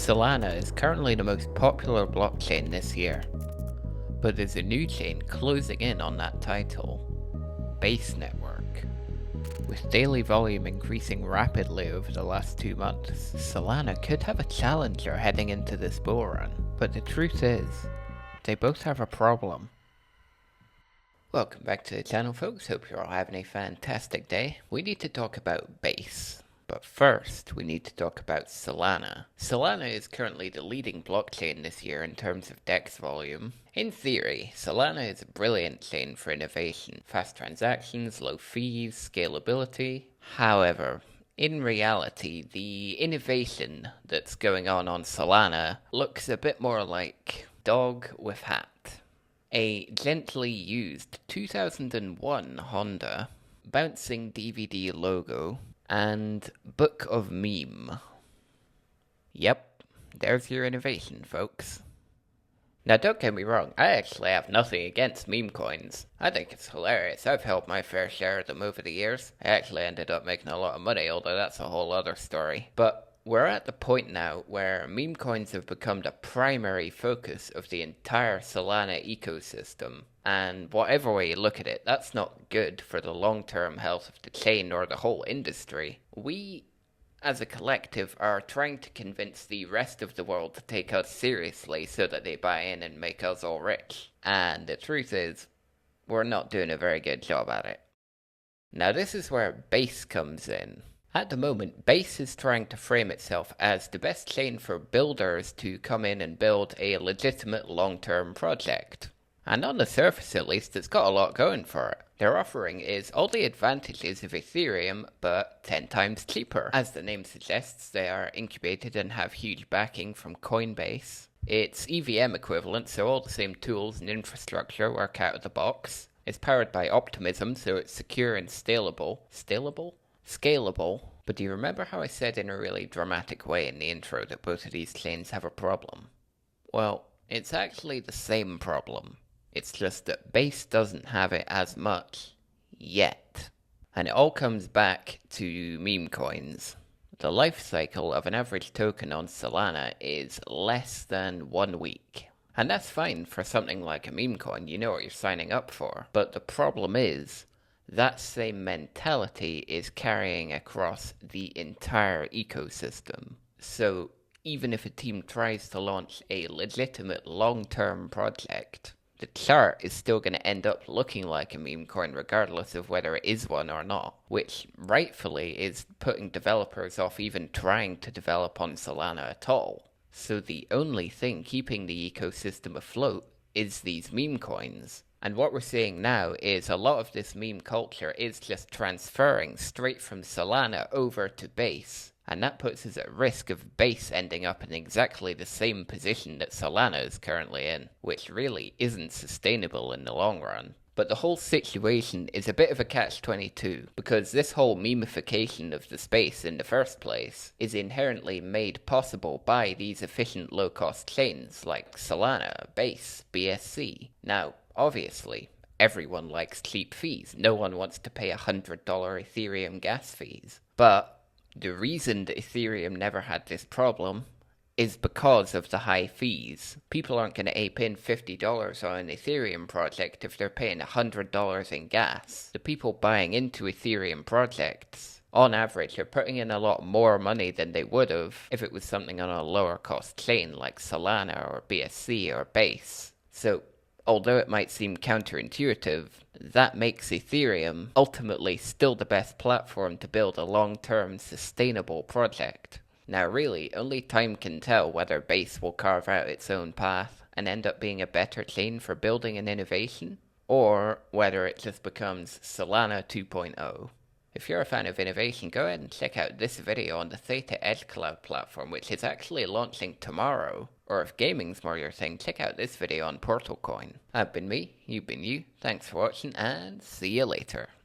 Solana is currently the most popular blockchain this year, but there's a new chain closing in on that title, Base Network. With daily volume increasing rapidly over the last 2 months, Solana could have a challenger heading into this bull run, but the truth is, they both have a problem. Welcome back to the channel, folks. Hope you're all having a fantastic day. We need to talk about Base. But first, we need to talk about Solana. Solana is currently the leading blockchain this year in terms of DEX volume. In theory, Solana is a brilliant chain for innovation. Fast transactions, low fees, scalability. However, in reality, the innovation that's going on Solana looks a bit more like dog with hat. A gently used 2001 Honda, bouncing DVD logo, and Book of Meme. Yep, there's your innovation, folks. Now don't get me wrong, I actually have nothing against Memecoins. I think it's hilarious. I've held my fair share of them over the years. I actually ended up making a lot of money, although that's a whole other story. But we're at the point now where Memecoins have become the primary focus of the entire Solana ecosystem. And whatever way you look at it, that's not good for the long-term health of the chain or the whole industry. We, as a collective, are trying to convince the rest of the world to take us seriously so that they buy in and make us all rich. And the truth is, we're not doing a very good job at it. Now this is where Base comes in. At the moment, Base is trying to frame itself as the best chain for builders to come in and build a legitimate long-term project. And on the surface at least, it's got a lot going for it. Their offering is all the advantages of Ethereum, but 10 times cheaper. As the name suggests, they are incubated and have huge backing from Coinbase. It's EVM equivalent, so all the same tools and infrastructure work out of the box. It's powered by Optimism, so it's secure and scalable. Scalable. But do you remember how I said in a really dramatic way in the intro that both of these chains have a problem? Well, it's actually the same problem. It's just that Base doesn't have it as much yet. And it all comes back to Memecoins. The life cycle of an average token on Solana is less than 1 week. And that's fine for something like a Memecoin, you know what you're signing up for. But the problem is, that same mentality is carrying across the entire ecosystem. So even if a team tries to launch a legitimate long-term project, the chart is still going to end up looking like a meme coin regardless of whether it is one or not, which rightfully is putting developers off even trying to develop on Solana at all. So the only thing keeping the ecosystem afloat is these meme coins. And what we're seeing now is a lot of this meme culture is just transferring straight from Solana over to Base. And that puts us at risk of Base ending up in exactly the same position that Solana is currently in, which really isn't sustainable in the long run. But the whole situation is a bit of a catch-22, because this whole memification of the space in the first place is inherently made possible by these efficient low-cost chains like Solana, Base, BSC. Now, obviously, everyone likes cheap fees. No one wants to pay $100 Ethereum gas fees. But the reason that Ethereum never had this problem is because of the high fees. People aren't going to ape in $50 on an Ethereum project if they're paying $100 in gas. The people buying into Ethereum projects, on average, are putting in a lot more money than they would have if it was something on a lower cost chain like Solana or BSC or Base. So, although it might seem counterintuitive, that makes Ethereum ultimately still the best platform to build a long-term sustainable project. Now really, only time can tell whether Base will carve out its own path and end up being a better chain for building an innovation, or whether it just becomes Solana 2.0. If you're a fan of innovation, go ahead and check out this video on the Theta Edge Cloud platform, which is actually launching tomorrow. Or if gaming's more your thing, check out this video on Portal Coin. I've been me, you've been you, thanks for watching, and see you later.